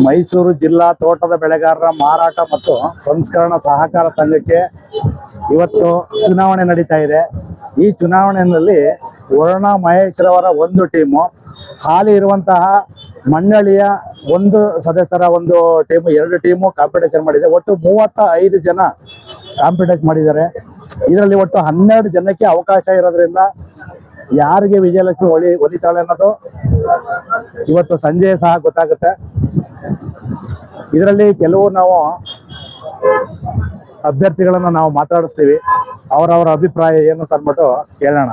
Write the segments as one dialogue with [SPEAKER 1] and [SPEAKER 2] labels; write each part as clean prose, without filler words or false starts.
[SPEAKER 1] ಮೈಸೂರು ಜಿಲ್ಲಾ ತೋಟದ ಬೆಳೆಗಾರರ ಮಾರಾಟ ಮತ್ತು ಸಂಸ್ಕರಣಾ ಸಹಕಾರ ಸಂಘಕ್ಕೆ ಇವತ್ತು ಚುನಾವಣೆ ನಡೀತಾ ಇದೆ. ಈ ಚುನಾವಣೆಯಲ್ಲಿ ವರುಣ ಮಹೇಶ್ ರವರ ಒಂದು ಟೀಮು, ಹಾಲಿ ಇರುವಂತಹ ಮಂಡಳಿಯ ಒಂದು ಸದಸ್ಯರ ಒಂದು ಟೀಮು, 2 ಟೀಮು ಕಾಂಪಿಟೇಷನ್ ಮಾಡಿದೆ. ಒಟ್ಟು 35 ಜನ ಕಾಂಪಿಟೇಟ್ ಮಾಡಿದ್ದಾರೆ. ಇದರಲ್ಲಿ ಒಟ್ಟು 12 ಜನಕ್ಕೆ ಅವಕಾಶ ಇರೋದ್ರಿಂದ ಯಾರಿಗೆ ವಿಜಯಲಕ್ಷ್ಮಿ ಒಲಿತಾಳೆ ಅನ್ನೋದು ಇವತ್ತು ಸಂಜೆ ಸಹ ಗೊತ್ತಾಗುತ್ತೆ. ಇದರಲ್ಲಿ ಕೆಲವು ನಾವು ಅಭ್ಯರ್ಥಿಗಳನ್ನ ನಾವು ಮಾತಾಡಿಸ್ತೀವಿ, ಅವರವರ ಅಭಿಪ್ರಾಯ ಏನು ಅಂತ ಅಂದ್ಬಿಟ್ಟು ಕೇಳೋಣ.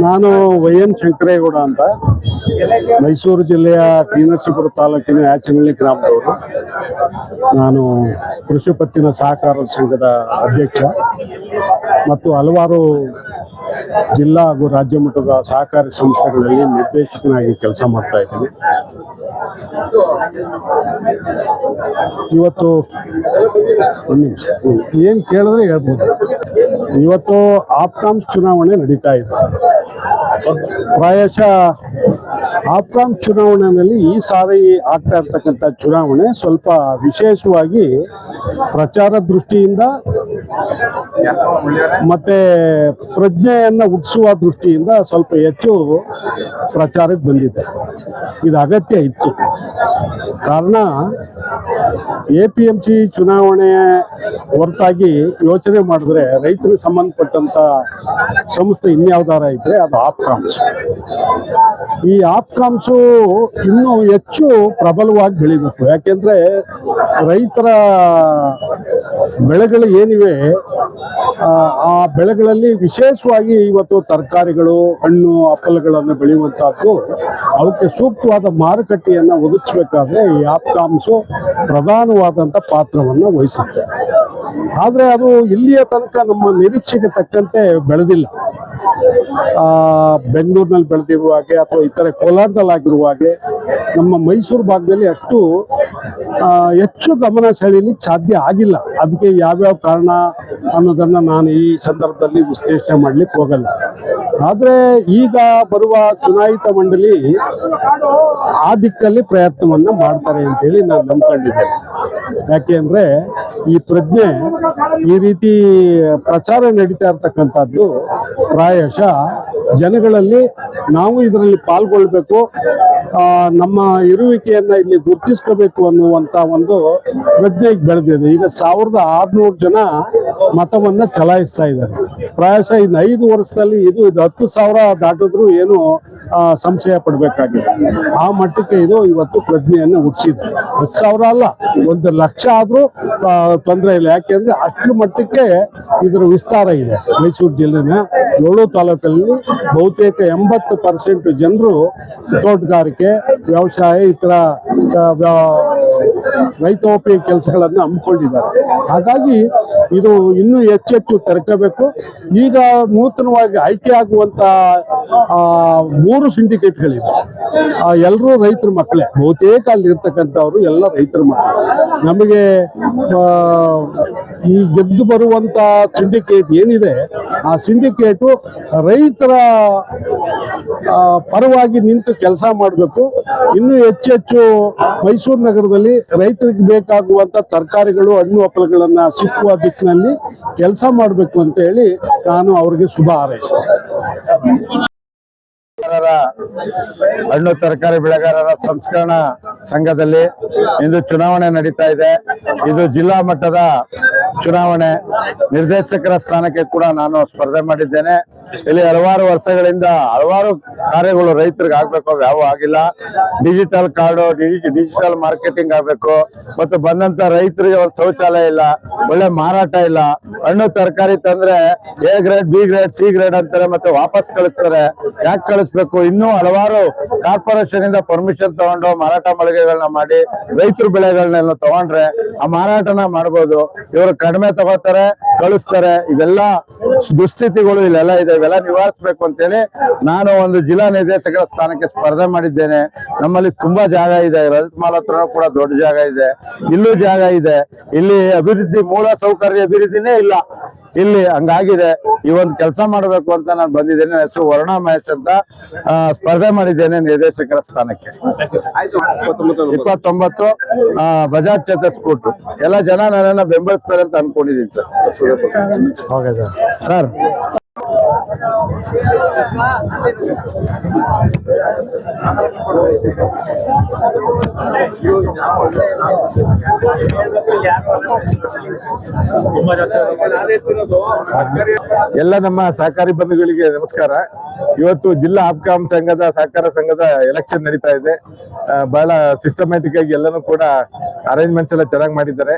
[SPEAKER 2] ನಾನು ವೈ.ಎನ್. ಶಂಕರೇಗೌಡ ಅಂತ, ಮೈಸೂರು ಜಿಲ್ಲೆಯ ಟಿ. ನರಸೀಪುರ ತಾಲೂಕಿನ ಯಾಚನಹಳ್ಳಿ ಗ್ರಾಮದವರು. ನಾನು ಕೃಷಿ ಪತ್ತಿನ ಸಹಕಾರ ಸಂಘದ ಅಧ್ಯಕ್ಷ ಮತ್ತು ಹಲವಾರು ಜಿಲ್ಲಾ ಹಾಗೂ ರಾಜ್ಯ ಮಟ್ಟದ ಸಹಕಾರಿ ಸಂಸ್ಥೆಗಳಲ್ಲಿ ನಿರ್ದೇಶಕನಾಗಿ ಕೆಲಸ ಮಾಡ್ತಾ ಇದ್ದೀನಿ. ಇವತ್ತು ಏನು ಕೇಳಿದ್ರೆ ಹೇಳ್ಬೋದು. ಇವತ್ತು ಆಪ್ಕಾಮ್ಸ್ ಚುನಾವಣೆ ನಡೀತಾ ಇದೆ. ಪ್ರಾಯಶಃ ಆಪ್ಕಾಮ್ಸ್ ಚುನಾವಣೆಯಲ್ಲಿ ಈ ಸಾರಿ ಆಗ್ತಾ ಇರ್ತಕ್ಕಂಥ ಚುನಾವಣೆ ಸ್ವಲ್ಪ ವಿಶೇಷವಾಗಿ ಪ್ರಚಾರ ದೃಷ್ಟಿಯಿಂದ ಮತ್ತೆ ಪ್ರಜ್ಞೆಯನ್ನ ಹುಟ್ಟಿಸುವ ದೃಷ್ಟಿಯಿಂದ ಸ್ವಲ್ಪ ಹೆಚ್ಚು ಪ್ರಚಾರಕ್ಕೆ ಬಂದಿದೆ. ಇದು ಅಗತ್ಯ ಇತ್ತು. ಕಾರಣ APMC ಚುನಾವಣೆ ಹೊರತಾಗಿ ಯೋಚನೆ ಮಾಡಿದ್ರೆ ರೈತರಿಗೆ ಸಂಬಂಧಪಟ್ಟಂತ ಸಂಸ್ಥೆ ಇನ್ಯಾವುದಾರ ಇದ್ರೆ ಅದು ಆಪ್ಕಾಮ್ಸ್. ಈ ಆಪ್ಕಾಮ್ಸು ಇನ್ನೂ ಹೆಚ್ಚು ಪ್ರಬಲವಾಗಿ ಬೆಳಿಬೇಕು. ಯಾಕೆಂದ್ರೆ ರೈತರ ಬೆಳೆಗಳು ಏನಿವೆ ಆ ಬೆಳೆಗಳಲ್ಲಿ ವಿಶೇಷವಾಗಿ ಇವತ್ತು ತರಕಾರಿಗಳು, ಹಣ್ಣು, ಹಪ್ಪಲಗಳನ್ನು ಬೆಳೆಯುವಂತಹದ್ದು, ಅವಕ್ಕೆ ಸೂಕ್ತವಾದ ಮಾರುಕಟ್ಟೆಯನ್ನು ಒದಗಿಸಬೇಕಾದ್ರೆ ಈ ಆಪ್ಕಾಮ್ಸು ಪ್ರಧಾನವಾದಂಥ ಪಾತ್ರವನ್ನು ವಹಿಸುತ್ತೆ. ಆದರೆ ಅದು ಇಲ್ಲಿಯ ತನಕ ನಮ್ಮ ನಿರೀಕ್ಷೆಗೆ ತಕ್ಕಂತೆ ಬೆಳೆದಿಲ್ಲ. ಬೆಂಗಳೂರಿನಲ್ಲಿ ಬೆಳೆದಿರುವ ಹಾಗೆ ಅಥವಾ ಇತರೆ ಕೋಲಾರದಲ್ಲಾಗಿರುವ ಹಾಗೆ ನಮ್ಮ ಮೈಸೂರು ಭಾಗದಲ್ಲಿ ಅಷ್ಟು ಹೆಚ್ಚು ಗಮನ ಸೆಳೆಯಲಿಕ್ಕೆ ಸಾಧ್ಯ ಆಗಿಲ್ಲ. ಅದಕ್ಕೆ ಯಾವ್ಯಾವ ಕಾರಣ ಅನ್ನೋದನ್ನು ನಾನು ಈ ಸಂದರ್ಭದಲ್ಲಿ ವಿಶ್ಲೇಷಣೆ ಮಾಡಲಿಕ್ಕೆ ಹೋಗಲ್ಲ. ಆದರೆ ಈಗ ಬರುವ ಚುನಾಯಿತ ಮಂಡಳಿ ಆ ದಿಕ್ಕಲ್ಲಿ ಪ್ರಯತ್ನವನ್ನು ಮಾಡ್ತಾರೆ ಅಂತೇಳಿ ನಾನು ನಂಬ್ಕೊಂಡಿದ್ದೇನೆ. ಯಾಕೆಂದ್ರೆ ಈ ಪ್ರಜ್ಞೆ, ಈ ರೀತಿ ಪ್ರಚಾರ ನಡೀತಾ ಇರ್ತಕ್ಕಂಥದ್ದು ಪ್ರಾಯಶಃ ಜನಗಳಲ್ಲಿ ನಾವು ಇದರಲ್ಲಿ ಪಾಲ್ಗೊಳ್ಬೇಕು, ನಮ್ಮ ಇರುವಿಕೆಯನ್ನ ಇಲ್ಲಿ ಗುರುತಿಸ್ಕೋಬೇಕು ಅನ್ನುವಂತ ಒಂದು ಪ್ರಜ್ಞೆಗೆ ಬೆಳೆದಿದೆ. ಈಗ 1600 ಜನ ಮತವನ್ನ ಚಲಾಯಿಸ್ತಾ ಇದ್ದಾರೆ. ಪ್ರಾಯಶಃ ಇನ್ನು 5 ವರ್ಷದಲ್ಲಿ ಇದು 10,000 ದಾಟಿದ್ರು ಏನು ಸಂಶಯ ಪಡಬೇಕಾಗಿದೆ. ಆ ಮಟ್ಟಕ್ಕೆ ಇದು ಇವತ್ತು ಪ್ರಜ್ಞೆಯನ್ನು ಹುಟ್ಟಿಸಿದೆ. 10,000 ಅಲ್ಲ, 1,00,000 ಆದ್ರೂ ತೊಂದರೆ ಇಲ್ಲ. ಯಾಕೆಂದ್ರೆ ಅಷ್ಟರ ಮಟ್ಟಕ್ಕೆ ಇದರ ವಿಸ್ತಾರ ಇದೆ. ಮೈಸೂರು ಜಿಲ್ಲೆನ 7 ತಾಲೂಕಲ್ಲಿ ಬಹುತೇಕ 80% ಜನರು ತೋಟಗಾರಿಕೆ, ವ್ಯವಸಾಯ, ಇತರ ರೈತೋಪಿ ಕೆಲಸಗಳನ್ನು ಹಮ್ಮಿಕೊಂಡಿದ್ದಾರೆ. ಹಾಗಾಗಿ ಇದು ಇನ್ನೂ ಹೆಚ್ಚೆಚ್ಚು ತೆರಕಬೇಕು. ಈಗ ನೂತನವಾಗಿ ಆಯ್ಕೆ ಆಗುವಂತ 3 ಸಿಂಡಿಕೇಟ್ಗಳಿವೆ. ಎಲ್ಲರೂ ರೈತರ ಮಕ್ಕಳೇ, ಬಹುತೇಕ ಅಲ್ಲಿ ಇರ್ತಕ್ಕಂಥವ್ರು ಎಲ್ಲ ರೈತರ ಮಕ್ಕಳು. ನಮಗೆ ಈ ಗೆದ್ದು ಬರುವಂತ ಸಿಂಡಿಕೇಟ್ ಏನಿದೆ, ಆ ಸಿಂಡಿಕೇಟು ರೈತರ ಪರವಾಗಿ ನಿಂತು ಕೆಲಸ ಮಾಡಬೇಕು. ಇನ್ನೂ ಹೆಚ್ಚೆಚ್ಚು ಮೈಸೂರು ನಗರದಲ್ಲಿ ರೈತರಿಗೆ ಬೇಕಾಗುವಂತ ತರಕಾರಿಗಳು, ಹಣ್ಣು ಹಂಪಲುಗಳನ್ನ ಸಿಕ್ಕುವ ದಿಕ್ಕಿನಲ್ಲಿ ಕೆಲಸ ಮಾಡಬೇಕು ಅಂತ ಹೇಳಿ ನಾನು ಅವ್ರಿಗೆ ಶುಭ ಹಾರೈಸ್ತೇನೆ.
[SPEAKER 1] ಹಣ್ಣು ತರಕಾರಿ ಬೆಳೆಗಾರರ ಸಂಸ್ಕರಣಾ ಸಂಘದಲ್ಲಿ ಇಂದು ಚುನಾವಣೆ ನಡೀತಾ ಇದೆ. ಇದು ಜಿಲ್ಲಾ ಮಟ್ಟದ ಚುನಾವಣೆ. ನಿರ್ದೇಶಕರ ಸ್ಥಾನಕ್ಕೆ ಕೂಡ ನಾನು ಸ್ಪರ್ಧೆ ಮಾಡಿದ್ದೇನೆ. ಇಲ್ಲಿ ಹಲವಾರು ವರ್ಷಗಳಿಂದ ಹಲವಾರು ಕಾರ್ಯಗಳು ರೈತರಿಗೆ ಆಗ್ಬೇಕು, ಯಾವ ಆಗಿಲ್ಲ. ಡಿಜಿಟಲ್ ಕಾರ್ಡು, ಡಿಜಿಟಲ್ ಮಾರ್ಕೆಟಿಂಗ್ ಆಗ್ಬೇಕು. ಮತ್ತು ಬಂದಂತ ರೈತರಿಗೆ ಒಂದು ಶೌಚಾಲಯ ಇಲ್ಲ, ಒಳ್ಳೆ ಮಾರಾಟ ಇಲ್ಲ. ಹಣ್ಣು ತರಕಾರಿ ತಂದ್ರೆ A grade, B grade, C grade ಅಂತಾರೆ, ಮತ್ತೆ ವಾಪಸ್ ಕಳಿಸ್ತಾರೆ. ಯಾಕೆ ಕಳಿಸ್ಬೇಕು? ಇನ್ನೂ ಹಲವಾರು ಕಾರ್ಪೊರೇಷನ್ ಇಂದ ಪರ್ಮಿಷನ್ ತಗೊಂಡು ಮಾರಾಟ ಮಳಿಗೆಗಳನ್ನ ಮಾಡಿ ರೈತರ ಬೆಳೆಗಳನ್ನೆಲ್ಲ ತಗೊಂಡ್ರೆ ಆ ಮಾರಾಟನ ಮಾಡ್ಬೋದು. ಇವರು ಕಡಿಮೆ ತಗೋತಾರೆ, ಕಳಿಸ್ತಾರೆ. ಇವೆಲ್ಲ ದುಸ್ಥಿತಿಗಳು ಇಲ್ಲೆಲ್ಲ ಇದೆ. ಇವೆಲ್ಲ ನಿವಾರಿಸ್ಬೇಕು ಅಂತೇಳಿ ನಾನು ಒಂದು ಜಿಲ್ಲಾ ನಿರ್ದೇಶಕರ ಸ್ಥಾನಕ್ಕೆ ಸ್ಪರ್ಧೆ ಮಾಡಿದ್ದೇನೆ. ನಮ್ಮಲ್ಲಿ ತುಂಬಾ ಜಾಗ ಇದೆ. ಲಲಿತ್ ಮಾಲ್ ಹತ್ರ ಕೂಡ ದೊಡ್ಡ ಜಾಗ ಇದೆ, ಇಲ್ಲೂ ಜಾಗ ಇದೆ. ಇಲ್ಲಿ ಅಭಿವೃದ್ಧಿ, ಮೂಲ ಸೌಕರ್ಯ ಅಭಿವೃದ್ಧಿನೇ ಇಲ್ಲ ಇಲ್ಲಿ. ಹಂಗಾಗಿದೆ. ಈ ಒಂದು ಕೆಲಸ ಮಾಡಬೇಕು ಅಂತ ನಾನು ಬಂದಿದ್ದೇನೆ. ನನ್ನ ಹೆಸರು ವರುಣ ಮಹೇಶ್ ಅಂತ. ಸ್ಪರ್ಧೆ ಮಾಡಿದ್ದೇನೆ ನಿರ್ದೇಶಕರ ಸ್ಥಾನಕ್ಕೆ. 29 ಬಜಾಜ್ ಚೇತಸ್ ಸ್ಕೂಟರ್. ಎಲ್ಲ ಜನ ನನ್ನನ್ನ ಬೆಂಬಲಿಸ್ತಾರೆ ಅಂತ ಅನ್ಕೊಂಡಿದ್ದೀನಿ ಸರ್. ಎಲ್ಲ ನಮ್ಮ ಸಹಕಾರಿ ಬಂಧುಗಳಿಗೆ ನಮಸ್ಕಾರ. ಇವತ್ತು ಜಿಲ್ಲಾ ಆಪ್ಕಾಂ ಸಂಘದ, ಸಹಕಾರ ಸಂಘದ ಎಲೆಕ್ಷನ್ ನಡೀತಾ ಇದೆ. ಬಹಳ ಸಿಸ್ಟಮ್ಯಾಟಿಕ್ ಆಗಿ ಎಲ್ಲನೂ ಕೂಡ ಅರೇಂಜ್ಮೆಂಟ್ಸ್ ಎಲ್ಲ ಚೆನ್ನಾಗಿ ಮಾಡಿದ್ದಾರೆ.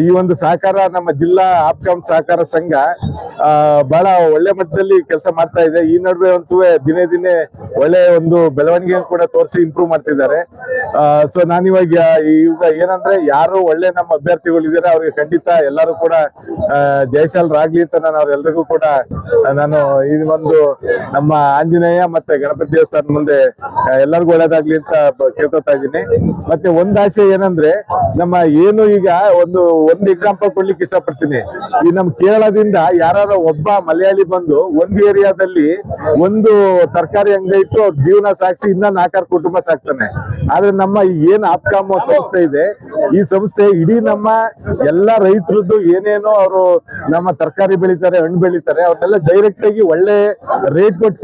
[SPEAKER 1] ಈ ಒಂದು ಸಹಕಾರ, ನಮ್ಮ ಜಿಲ್ಲಾ ಆಪ್ಕಾಂ ಸಹಕಾರ ಸಂಘ ಬಹಳ ಒಳ್ಳೆ ಮಟ್ಟದಲ್ಲಿ ಕೆಲಸ ಮಾಡ್ತಾ ಇದೆ. ಈ ನಡುವೆ ಅಂತೂ ದಿನೇ ದಿನೇ ಒಳ್ಳೆ ಒಂದು ಬೆಳವಣಿಗೆ ಕೂಡ ತೋರಿಸಿ ಇಂಪ್ರೂವ್ ಮಾಡ್ತಿದ್ದಾರೆ. ಸೊ ನಾನಿವಾಗ ಏನಂದ್ರೆ, ಯಾರು ಒಳ್ಳೆ ನಮ್ಮ ಅಭ್ಯರ್ಥಿಗಳಿದ್ದಾರೆ ಅವ್ರಿಗೆ ಖಂಡಿತ ಎಲ್ಲರೂ ಕೂಡ ಜಯಶಾಲರಾಗ್ಲಿ ಅಂತ ನಾನು ಅವ್ರೆಲ್ರಿಗೂ ಕೂಡ ನಾನು ಈ ಒಂದು ನಮ್ಮ ಆಂಜನೇಯ ಮತ್ತೆ ಗಣಪತಿ ದೇವಸ್ಥಾನ ಮುಂದೆ ಎಲ್ಲರಿಗೂ ಒಳ್ಳೇದಾಗ್ಲಿ ಅಂತ ಕೇಳ್ಕೊತಾ ಇದ್ದೀನಿ. ಮತ್ತೆ ಒಂದ್ ಆಸೆ ಏನಂದ್ರೆ, ನಮ್ಮ ಏನು ಈಗ ಒಂದು ಎಕ್ಸಾಂಪಲ್ ಕೊಡ್ಲಿಕ್ಕೆ ಇಷ್ಟಪಡ್ತೀನಿ. ಈ ನಮ್ಮ ಕೇರಳದಿಂದ ಯಾರು ಒಬ್ಬ ಮಲಯಾಳಿ ಬಂದು ಒಂದು ಏರಿಯಾದಲ್ಲಿ ಒಂದು ತರಕಾರಿ ಅಂಗಡಿ ಇಟ್ಟು ಅವ್ರ ಜೀವನ ಸಾಗಿಸಿ ಇನ್ನ 4 ಕುಟುಂಬ ಸಾಕ್ತಾನೆ. ಆದ್ರೆ ನಮ್ಮ ಏನ್ ಆಪ್ಕಾಮ್ ಸಂಸ್ಥೆ ಇದೆ, ಈ ಸಂಸ್ಥೆ ಇಡೀ ನಮ್ಮ ಎಲ್ಲಾ ರೈತರದ್ದು ಏನೇನೋ ಅವರು ನಮ್ಮ ತರಕಾರಿ ಬೆಳಿತಾರೆ, ಹಣ್ಣು ಬೆಳಿತಾರೆ, ಅವ್ರನ್ನೆಲ್ಲ ಡೈರೆಕ್ಟ್ ಆಗಿ ಒಳ್ಳೆ ರೇಟ್ ಕೊಟ್ಟು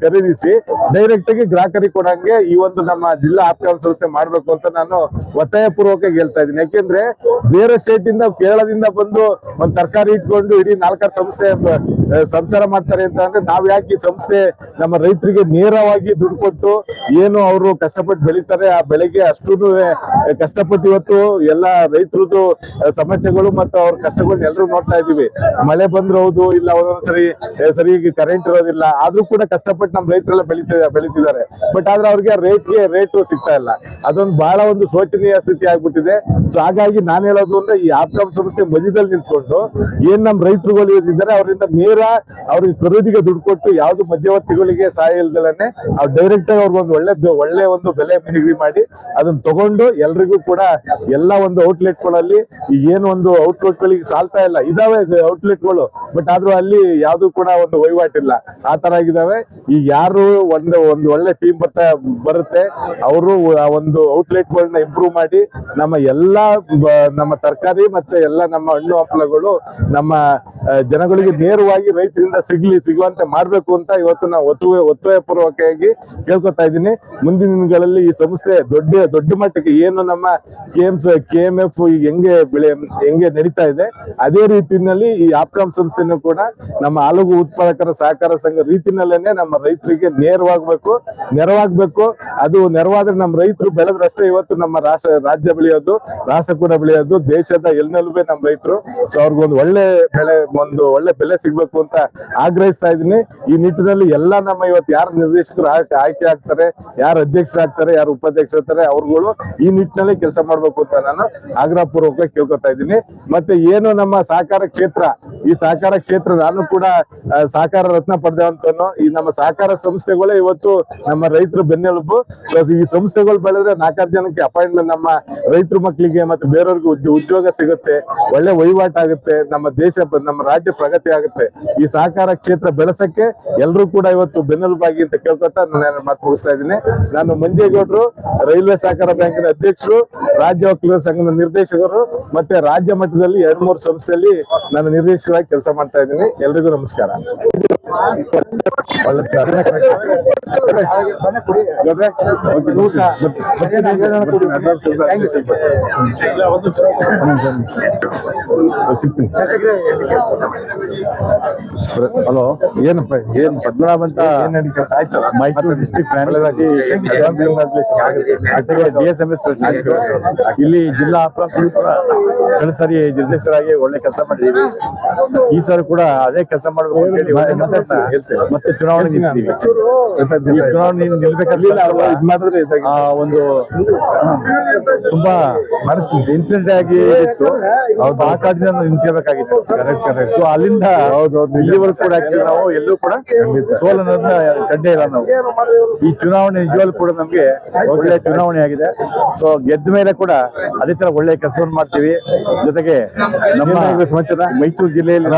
[SPEAKER 1] ಖರೀದಿಸಿ ಡೈರೆಕ್ಟ್ ಆಗಿ ಗ್ರಾಹಕರಿಗೆ ಕೊಡಂಗೆ ಈ ಒಂದು ನಮ್ಮ ಜಿಲ್ಲಾ ಆಪ್ಕಾಮ್ ಸಂಸ್ಥೆ ಮಾಡ್ಬೇಕು ಅಂತ ನಾನು ಒತ್ತಾಯ ಪೂರ್ವಕವಾಗಿ ಹೇಳ್ತಾ ಇದ್ದೀನಿ. ಯಾಕೆಂದ್ರೆ ಬೇರೆ ಸ್ಟೇಟ್ ಇಂದ, ಕೇರಳದಿಂದ ಬಂದು ಒಂದ್ ತರಕಾರಿ ಇಟ್ಕೊಂಡು ಇಡೀ 4 ಸಂಸ್ಥೆ ಸಂಚಾರ ಮಾಡ್ತಾರೆ ಅಂತ ಅಂದ್ರೆ, ನಾವ್ ಯಾಕೆ ಈ ಸಂಸ್ಥೆ ನಮ್ಮ ರೈತರಿಗೆ ನೇರವಾಗಿ ದುಡ್ಡು ಕೊಟ್ಟು ಏನು ಅವರು ಕಷ್ಟಪಟ್ಟು ಬೆಳಿತಾರೆ ಆ ಬೆಳೆಗೆ ಅಷ್ಟು ಕಷ್ಟಪಟ್ಟು ಇವತ್ತು ಎಲ್ಲ ರೈತರದ್ದು ಸಮಸ್ಯೆಗಳು ಮತ್ತು ಅವ್ರ ಕಷ್ಟಗಳನ್ನ ಎಲ್ಲರೂ ನೋಡ್ತಾ ಇದೀವಿ. ಮಳೆ ಬಂದ್ರು ಹೌದು, ಇಲ್ಲ ಒಂದೊಂದ್ಸರಿ ಸರಿಯಾಗಿ ಕರೆಂಟ್ ಇರೋದಿಲ್ಲ, ಆದ್ರೂ ಕೂಡ ಕಷ್ಟಪಟ್ಟು ನಮ್ಮ ರೈತರೆಲ್ಲ ಬೆಳಿತಿದ್ದಾರೆ. ಬಟ್ ಆದ್ರೆ ಅವ್ರಿಗೆ ರೇಟು ಸಿಗ್ತಾ ಇಲ್ಲ. ಅದೊಂದು ಬಹಳ ಒಂದು ಶೋಚನೀಯ ಸ್ಥಿತಿ ಆಗ್ಬಿಟ್ಟಿದೆ. ಸೊ ಹಾಗಾಗಿ ನಾನು ಹೇಳೋದು ಅಂದ್ರೆ, ಈ ಆಪ್ಕಾಮ್ ಸಂಸ್ಥೆ ಮಧ್ಯದಲ್ಲಿ ನಿಂತ್ಕೊಂಡು ಏನ್ ನಮ್ಮ ರೈತರುಗಳು ಇದ್ದಾರೆ ಅವರಿಂದ ನೇರ ಅವ್ರಿಗೆ ಖರೀದಿಗೆ ದುಡ್ಡು ಕೊಟ್ಟು ಯಾವ್ದು ಮಧ್ಯವರ್ತಿಗಳಿಗೆ ಸಹಾಯ ಇಲ್ದಲೇ ಅವ್ರು ಡೈರೆಕ್ಟ್ ಆಗಿ ಅವ್ರಿಗೊಂದು ಒಳ್ಳೆ ಒಂದು ಬೆಲೆ ನಿಗದಿ ಮಾಡಿ ಅದನ್ನ ತಗೊಂಡು ಎಲ್ರಿಗೂ ಕೂಡ ಎಲ್ಲ ಒಂದು ಔಟ್ಲೆಟ್ಗಳಲ್ಲಿ ಏನು ಒಂದು ಔಟ್ಲೆಟ್ಗಳಿಗೆ ಸಾಲ್ತಾ ಇಲ್ಲ. ಇದಾವೆ ಔಟ್ಲೆಟ್ಗಳು, ಬಟ್ ಆದ್ರೂ ಅಲ್ಲಿ ಯಾವ್ದು ಕೂಡ ಒಂದು ವಹಿವಾಟಿಲ್ಲ. ಆ ತರ ಆಗಿದಾವೆ. ಈಗ ಯಾರು ಒಂದು ಒಳ್ಳೆ ಟೀಮ್ ಬರುತ್ತೆ, ಅವರು ಆ ಒಂದು ಔಟ್ಲೆಟ್ಗಳನ್ನ ಇಂಪ್ರೂವ್ ಮಾಡಿ ನಮ್ಮ ಎಲ್ಲಾ ನಮ್ಮ ತರಕಾರಿ ಮತ್ತೆ ಎಲ್ಲ ನಮ್ಮ ಹಣ್ಣು ಹಂಪಲುಗಳು ನಮ್ಮ ಜನಗಳಿಗೆ ನೇರವಾಗಿ
[SPEAKER 3] ರೈತರಿಂದ ಸಿಗುವಂತೆ ಮಾಡ್ಬೇಕು ಅಂತ ಇವತ್ತು ನಾವು ಒತ್ತಾಯ ಪೂರ್ವಕವಾಗಿ ಕೇಳ್ಕೊತಾ ಇದ್ದೀನಿ. ಮುಂದಿನ ದಿನಗಳಲ್ಲಿ ಈ ಸಂಸ್ಥೆ ದೊಡ್ಡ ಮಟ್ಟಕ್ಕೆ ಏನು ನಮ್ಮ KMF ಹೆಂಗೆ ನಡೀತಾ ಇದೆ ಅದೇ ರೀತಿಯಲ್ಲಿ ಈ ಆಪ್ಕಾಮ್ ಸಂಸ್ಥೆನೂ ಕೂಡ ನಮ್ಮ ಹಾಲುಗು ಉತ್ಪಾದಕರ ಸಹಕಾರ ಸಂಘ ರೀತಿನಲ್ಲೇನೆ ನಮ್ಮ ರೈತರಿಗೆ ನೆರವಾಗ್ಬೇಕು. ಅದು ನೆರವಾದ್ರೆ ನಮ್ಮ ರೈತರು ಬೆಳೆದ್ರಷ್ಟೇ ಇವತ್ತು ನಮ್ಮ ರಾಜ್ಯ ಬೆಳೆಯೋದು, ರಾಷ್ಟ್ರ ಕೂಡ ಬೆಳೆಯೋದು, ದೇಶದ ಎಲ್ಲೆಲ್ಲೂ ನಮ್ಮ ರೈತರು. ಸೊ ಅವ್ರಿಗೊಂದು ಒಳ್ಳೆ ಬೆಲೆ ಸಿಗ್ಬೇಕು ಅಂತ ಆಗ್ರಹಿಸ್ತಾ ಇದ್ದೀನಿ. ಈ ನಿಟ್ಟಿನಲ್ಲಿ ಎಲ್ಲ ನಮ್ಮ ಇವತ್ತು ಯಾರು ನಿರ್ದೇಶಕರು ಆಯ್ಕೆ ಆಗ್ತಾರೆ, ಯಾರು ಅಧ್ಯಕ್ಷರಾಗ್ತಾರೆ, ಯಾರು ಉಪಾಧ್ಯಕ್ಷರಾಗ್ತಾರೆ ಅವ್ರುಗಳು ಈ ನಿಟ್ಟಿನಲ್ಲಿ ಕೆಲಸ ಮಾಡ್ಬೇಕು ಅಂತ ನಾನು ಆಗ್ರಹ ಪೂರ್ವಕವಾಗಿ ಕೇಳ್ಕೊತಾ ಇದ್ದೀನಿ. ಮತ್ತೆ ಏನು ನಮ್ಮ ಸಹಕಾರ ಕ್ಷೇತ್ರ, ಈ ಸಹಕಾರ ಕ್ಷೇತ್ರ ನಾನು ಕೂಡ ಸಹಕಾರ ರತ್ನ ಪಡೆದಂತನು. ಈ ನಮ್ಮ ಸಹಕಾರ ಸಂಸ್ಥೆಗಳೇ ಇವತ್ತು ನಮ್ಮ ರೈತರು ಬೆನ್ನೆಲುಬು. ಸೊ ಈ ಸಂಸ್ಥೆಗಳು ಬೆಳೆದ್ರೆ 4 ಜನಕ್ಕೆ ಅಪಾಯಿಂಟ್ಮೆಂಟ್, ನಮ್ಮ ರೈತರ ಮಕ್ಕಳಿಗೆ ಮತ್ತೆ ಬೇರೆಯವ್ರಿಗೆ ಉದ್ಯೋಗ ಸಿಗುತ್ತೆ, ಒಳ್ಳೆ ವಹಿವಾಟಾಗುತ್ತೆ, ನಮ್ಮ ರಾಜ್ಯ ಪ್ರಗತಿ ಆಗುತ್ತೆ. ಈ ಸಹಕಾರ ಕ್ಷೇತ್ರ ಬೆಳೆಸಕ್ಕೆ ಎಲ್ಲರೂ ಕೂಡ ಇವತ್ತು ಬೆನ್ನೆಲುಬಾಗಿ ಅಂತ ಕೇಳ್ಕೊತಾ ನಾನು ಮಾತು ಮುಗಿಸ್ತಾ ಇದ್ದೀನಿ. ನಾನು ಮಂಜೇಗೌಡರು, ರೈಲ್ವೆ ಸಹಕಾರ ಬ್ಯಾಂಕಿನ ಅಧ್ಯಕ್ಷರು, ರಾಜ್ಯ ವಕೀಲರ ಸಂಘದ ನಿರ್ದೇಶಕರು, ಮತ್ತೆ ರಾಜ್ಯ ಮಟ್ಟದಲ್ಲಿ 2-3 ಸಂಸ್ಥೆಯಲ್ಲಿ ನಾನು ನಿರ್ದೇಶಕರಾಗಿ ಕೆಲಸ ಮಾಡ್ತಾ ಇದ್ದೀನಿ. ಎಲ್ರಿಗೂ ನಮಸ್ಕಾರ.
[SPEAKER 1] ಹಲೋ, ಏನಪ್ಪ ಏನ್ ಪದ್ಮನಾಭ ಅಂತ ಮೈಸೂರು ಡಿಸ್ಟ್ರಿಕ್ಟ್ DSMS ಇಲ್ಲಿ ಜಿಲ್ಲಾ ಆಪ್ರಾಂಶ ಕಳೆದ ಸಾರಿ ನಿರ್ದೇಶಕರಾಗಿ ಒಳ್ಳೆ ಕೆಲಸ ಮಾಡಿದೀವಿ. ಈ ಸಾರಿ ಕೂಡ ಅದೇ ಕೆಲಸ ಮಾಡಬೇಕು ಅಂತ ಹೇಳಿ ಮತ್ತೆ ಚುನಾವಣೆ ನಿಲ್ತೀವಿ. ಚುನಾವಣೆ ನಿಲ್ಬೇಕಾದ್ರೆ ಒಂದು ತುಂಬಾ ಇನ್ಸಿಡೆಂಟ್ ಆಗಿ ಆ ಕಾರಣದಿಂದ ನಿಂತ್ಕೋಬೇಕಾಗಿತ್ತು. ಸೊ ಅಲ್ಲಿಂದ ಇಲ್ಲಿವರೆಗೂ ಕೂಡ ನಾವು ಎಲ್ಲೂ ಕೂಡ ಸೋಲನ್ನ ಕಂಡೇ ಇಲ್ಲ. ನಾವು ಈ ಚುನಾವಣೆ ನಿಜವಾಗ್ಲೂ ಕೂಡ ನಮ್ಗೆ ಒಳ್ಳೆ ಚುನಾವಣೆ ಆಗಿದೆ. ಸೊ ಗೆದ್ದ ಮೇಲೆ ಕೂಡ ಅದೇ ತರ ಒಳ್ಳೆ ಕೆಲಸವನ್ನು ಮಾಡ್ತೀವಿ. ಜೊತೆಗೆ ನಮ್ಮ ಮೈಸೂರು ಜಿಲ್ಲೆಯಲ್ಲಿ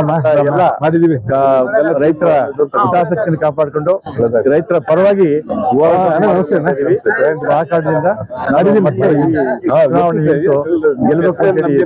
[SPEAKER 1] ಎಲ್ಲ ಮಾಡಿದೀವಿ. ರೈತರ ಹಿತಾಸಕ್ತಿಯನ್ನು ಕಾಪಾಡಿಕೊಂಡು ರೈತರ ಪರವಾಗಿ ಆ ಕಾರಣದಿಂದ ಮಾಡಿದೀವಿ. ಮತ್ತೆ ಚುನಾವಣೆ ಗೆಲ್ಲಬೇಕು ಅಂತ ಹೇಳಿ